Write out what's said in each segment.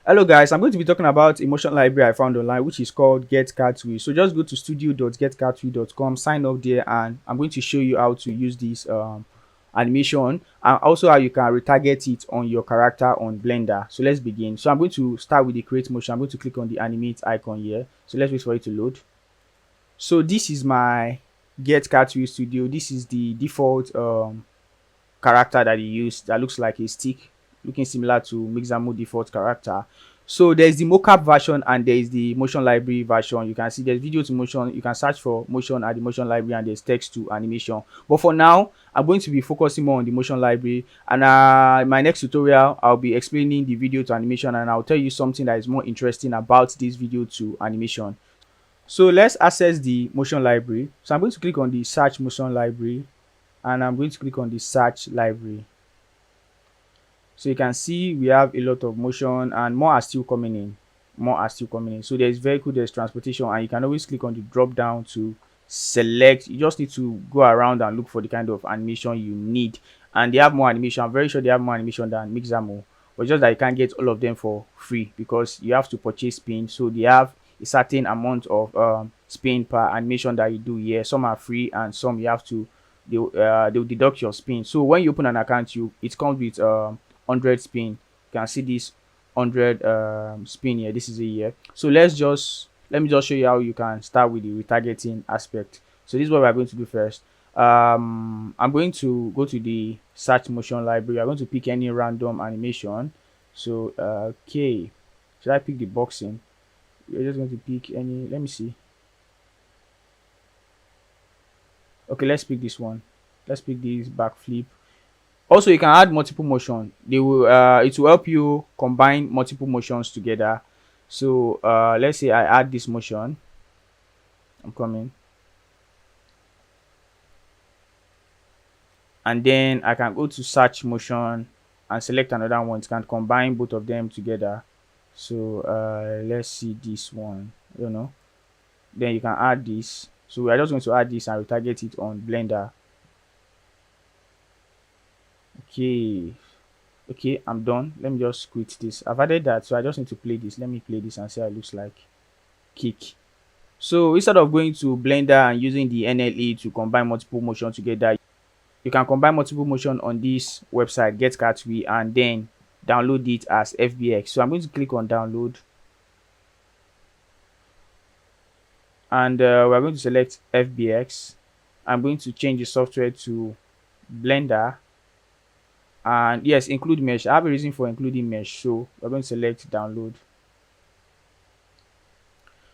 Hello guys, I'm going to be talking about a motion library I found online which is called Get Cuy. So just go to studio.getcuy.com, sign up there, and I'm going to show you how to use this animation and also how you can retarget it on your character on Blender. So let's begin. So I'm going to start with the create motion. I'm going to click on the animate icon here. So let's wait for it to load. So this is my Get Cuy studio. This is the default character that you use that looks like a stick, looking similar to Mixamo default character. So there's the mockup version and there is the motion library version. You can see there's video to motion. You can search for motion at the motion library and there's text to animation. But for now, I'm going to be focusing more on the motion library. And in my next tutorial, I'll be explaining the video to animation and I'll tell you something that is more interesting about this video to animation. So let's access the motion library. So I'm going to click on the search motion library and I'm going to click on the search library. So you can see we have a lot of motion and more are still coming in. More are still coming in. So there's vehicle, there's transportation, and you can always click on the drop down to select. You just need to go around and look for the kind of animation you need. And they have more animation. I'm very sure they have more animation than Mixamo. But just that you can't get all of them for free because you have to purchase spin. So they have a certain amount of spin per animation that you do here. Some are free and some you have to they'll deduct your spin. So when you open an account, it comes with 100 spin. You can see this 100 spin here. This is a year. So let me just show you how you can start with the retargeting aspect. So this is what we're going to do first. I'm going to go to the search motion library. I'm going to pick any random animation. So okay, should I pick the boxing? We're just going to pick any. Let me see. Okay, let's pick this one. Let's pick this backflip. Also, you can add multiple motion. They will it will help you combine multiple motions together. So let's say I add this motion. I'm coming. And then I can go to search motion and select another one. It can combine both of them together. So let's see this one. I don't know. Then you can add this. So we are just going to add this and retarget it on Blender. Okay, I'm done. Let me just quit this. I've added that, so I just need to play this. Let me play this and see how it looks like. Kick. So instead of going to Blender and using the NLE to combine multiple motion together, you can combine multiple motion on this website Get Cuy and then download it as FBX. So I'm going to click on download and we're going to select FBX. I'm going to change the software to Blender. And yes, include mesh. I have a reason for including mesh, so we're going to select download.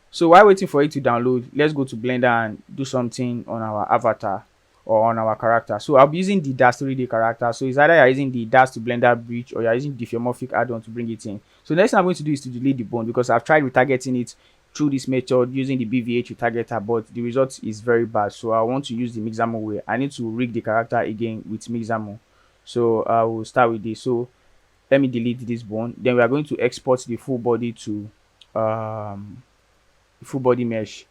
So while waiting for it to download, let's go to Blender and do something on our avatar or on our character. So I'll be using the Dash 3D character. So it's either you're using the Dash to Blender bridge or you're using the diffeomorphic add-on to bring it in. So next thing I'm going to do is to delete the bone because I've tried retargeting it through this method using the BVH retargeter, but the result is very bad. So I want to use the Mixamo way. I need to rig the character again with Mixamo. So I will start with this. So let me delete this bone. Then we are going to export the full body to full body mesh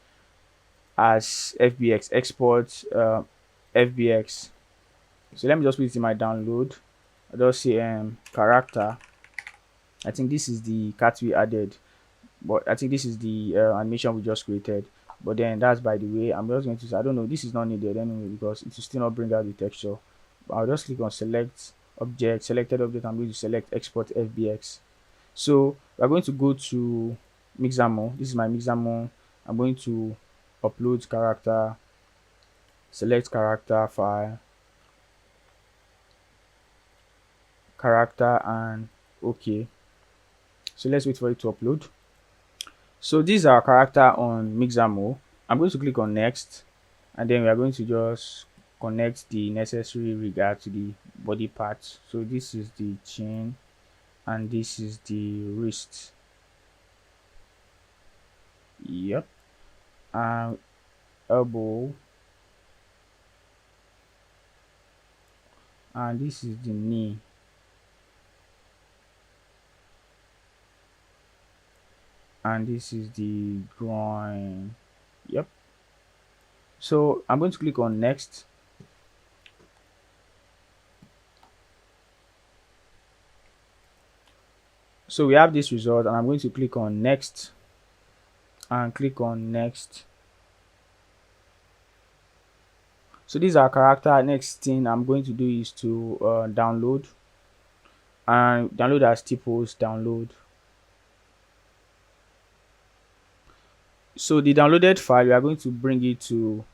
as FBX. Export FBX. So let me just put it in my download. I just say character. I think this is the cat we added, but I think this is the animation we just created. But then that's by the way. I'm just going to say I don't know. This is not needed anyway because it will still not bring out the texture. I'll just click on select object, selected object. I'm going to select export FBX. So we're going to go to Mixamo. This is my Mixamo. I'm going to upload character, select character file, character, and okay. So let's wait for it to upload. So this is our character on Mixamo. I'm going to click on next, and then we are going to just connect the necessary regard to the body parts. So this is the chin and this is the wrist. Yep. Elbow, and this is the knee. And this is the groin. Yep. So I'm going to click on next. So we have this result, and I'm going to click on next and click on next. So this is our character. Next thing I'm going to do is to download, and download as tipos download. So the downloaded file, we are going to bring it to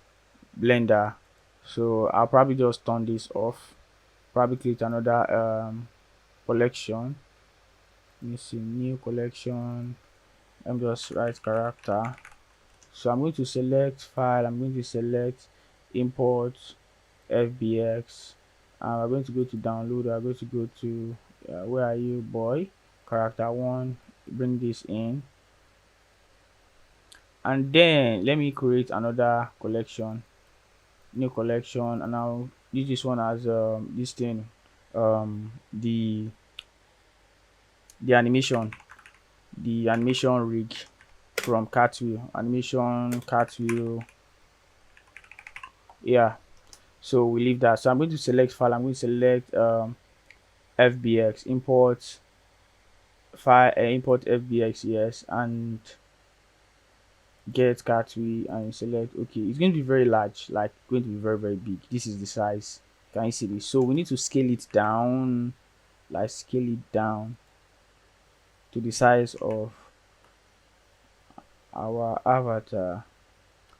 Blender. So I'll probably just turn this off, probably create another collection. Let me see, new collection. I'm just write character. So I'm going to select file, I'm going to select import fbx, and we're going to go to download. We're going to go to where are you, boy, character one, bring this in, and then let me create another collection, new collection, and I'll use this one as this thing, the animation, the animation rig from Cartwheel, animation Cartwheel. Yeah, so we leave that. So I'm going to select file, I'm going to select fbx, import file, import fbx, yes, and get Cartwheel, and select okay. It's going to be very large, like going to be very very big. This is the size. Can you see this? So we need to scale it down, like scale it down to the size of our avatar.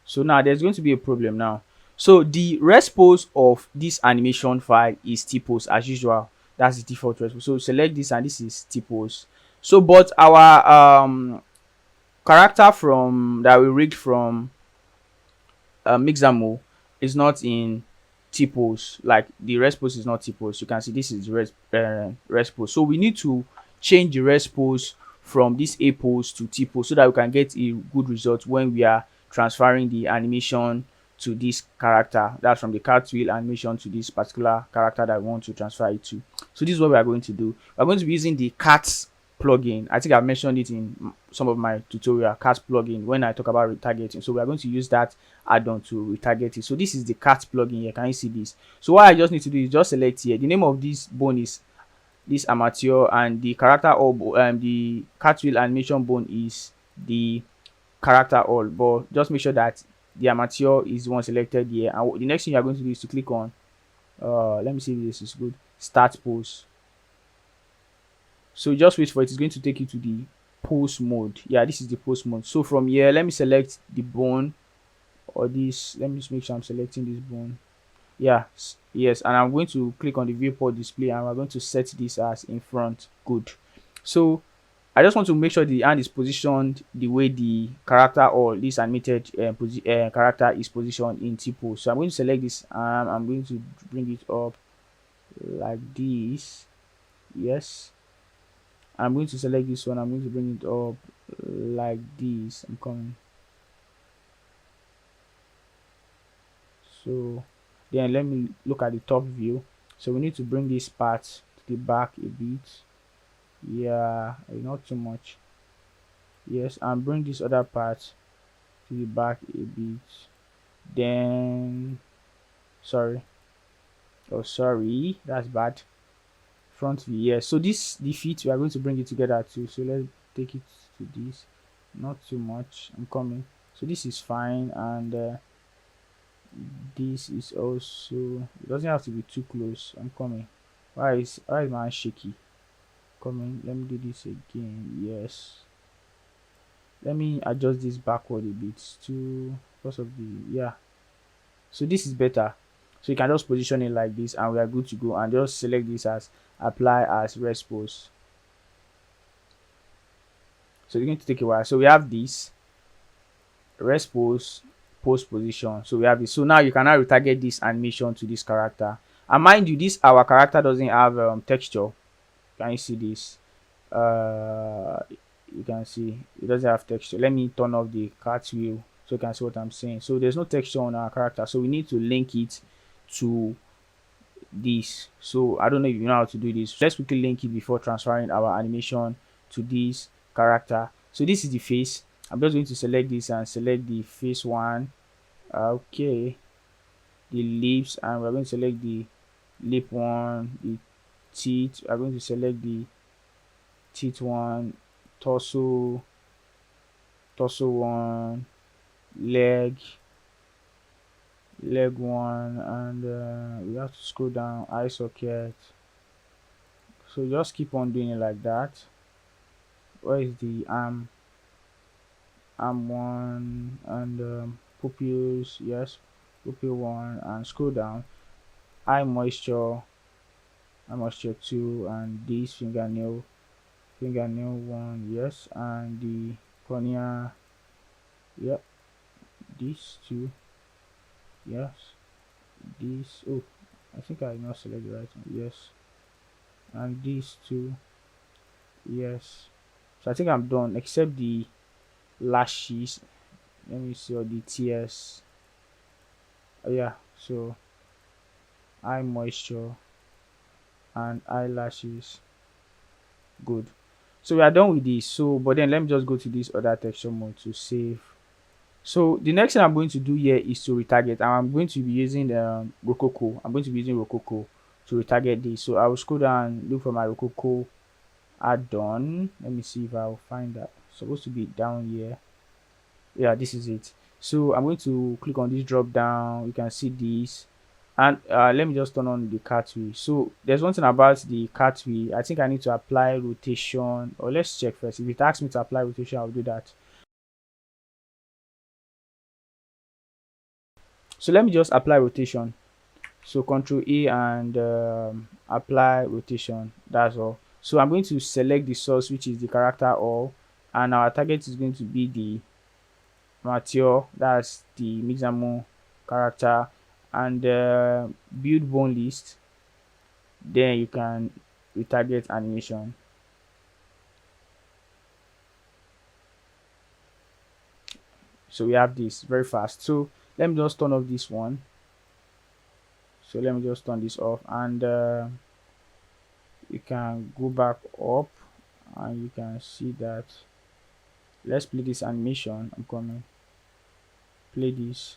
So now there's going to be a problem now. So the response of this animation file is t-pose as usual. That's the default response. So select this, and this is t-pose. So but our character from that we rigged from Mixamo is not in t-pose. Like the response is not t-pose. You can see this is response. So we need to change the response from this a pose to t-pose so that we can get a good result when we are transferring the animation to this character. That's from the cartwheel animation to this particular character that we want to transfer it to. So this is what we are going to do. We're going to be using the cat plugin. I think I mentioned it in some of my tutorial, cat plugin, when I talk about retargeting. So we are going to use that add-on to retarget it. So this is the cat plugin here. Can you see this? So what I just need to do is just select here. The name of this bone is this amateur, and the character or the cartwheel animation bone is the character all. But just make sure that the amateur is the one selected here. And the next thing you are going to do is to click on let me see if this is good, start pose. So just wait for it. It's going to take you to the pose mode. Yeah, this is the pose mode. So from here, let me select the bone, or this. Let me just make sure I'm selecting this bone. Yeah, yes, and I'm going to click on the viewport display, and we're going to set this as in front. Good. So I just want to make sure the hand is positioned the way the character or this animated character is positioned in t-pose. So I'm going to select this, and I'm going to bring it up like this. Yes, I'm going to select this one. I'm going to bring it up like this. I'm coming. So then let me look at the top view. So we need to bring this part to the back a bit. Yeah, not too much. Yes, and bring this other part to the back a bit. Then sorry, that's bad. Front view, yes. So this the feet, we are going to bring it together too. So let's take it to this. Not too much. I'm coming. So this is fine, and this is also, it doesn't have to be too close. I'm coming. Why is my hand shaky? Coming. Let me do this again. Yes. Let me adjust this backward a bit too, because of the, yeah. So this is better. So you can just position it like this, and we are good to go. And just select this as apply as rest pose. So it's going to take a while. So we have this rest pose, post position. So we have this. So now you can now retarget this animation to this character. And mind you, this our character doesn't have texture. Can you see this? You can see it doesn't have texture. Let me turn off the cartwheel so you can see what I'm saying. So there's no texture on our character, so we need to link it to this. So I don't know if you know how to do this. Let's quickly link it before transferring our animation to this character. So this is the face. I'm just going to select this and select the face one. Okay, the lips, and we're going to select the lip one. The teeth, we're going to select the teeth one, torso, one, leg, one, and we have to scroll down, eye socket. So just keep on doing it like that. Where is the arm? Arm one, and pupils, yes, pupil one, and scroll down, eye moisture, two, and this fingernail, one, yes, and the cornea, yep, these two, yes, these, oh, I think I not select the right one, yes, and these two, yes. So I think I'm done except the lashes. Let me see all the tears. Oh, yeah, so eye moisture and eyelashes, good. So we are done with this. So but then let me just go to this other texture mode to save. So the next thing I'm going to do here is to retarget, and I'm going to be using rococo. I'm going to be using rococo to retarget this. So I will scroll down and look for my rococo add-on. Let me see if I'll find that. It's supposed to be down here. Yeah, this is it. So I'm going to click on this drop down. You can see this, and let me just turn on the cartwheel. So there's one thing about the cartwheel. I think I need to apply rotation, or let's check first. If it asks me to apply rotation, I'll do that. So let me just apply rotation. So Control A and apply rotation. That's all. So I'm going to select the source, which is the character all, and our target is going to be the mature, that's the Mixamo character, and build bone list. Then you can retarget animation. So we have this very fast. So let me just turn off this one. So let me just turn this off, and you can go back up, and you can see that. Let's play this animation. I'm coming. Play this.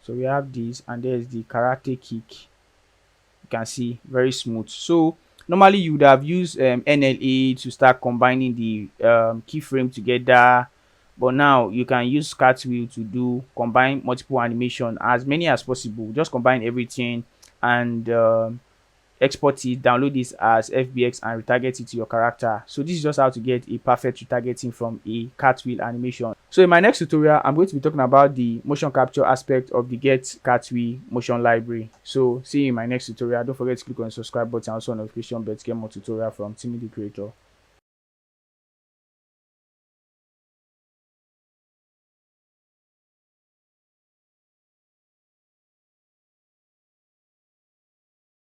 So we have this, and there's the karate kick. You can see very smooth. So normally you would have used NLA to start combining the keyframe together, but now you can use Cartwheel to do combine multiple animation as many as possible. Just combine everything and export it, download this as FBX, and retarget it to your character. So this is just how to get a perfect retargeting from a cartwheel animation. So in my next tutorial, I'm going to be talking about the motion capture aspect of the Get Cuy motion library. So see you in my next tutorial. Don't forget to click on the subscribe button and also notification bell to get more tutorial from Timmy the Creator.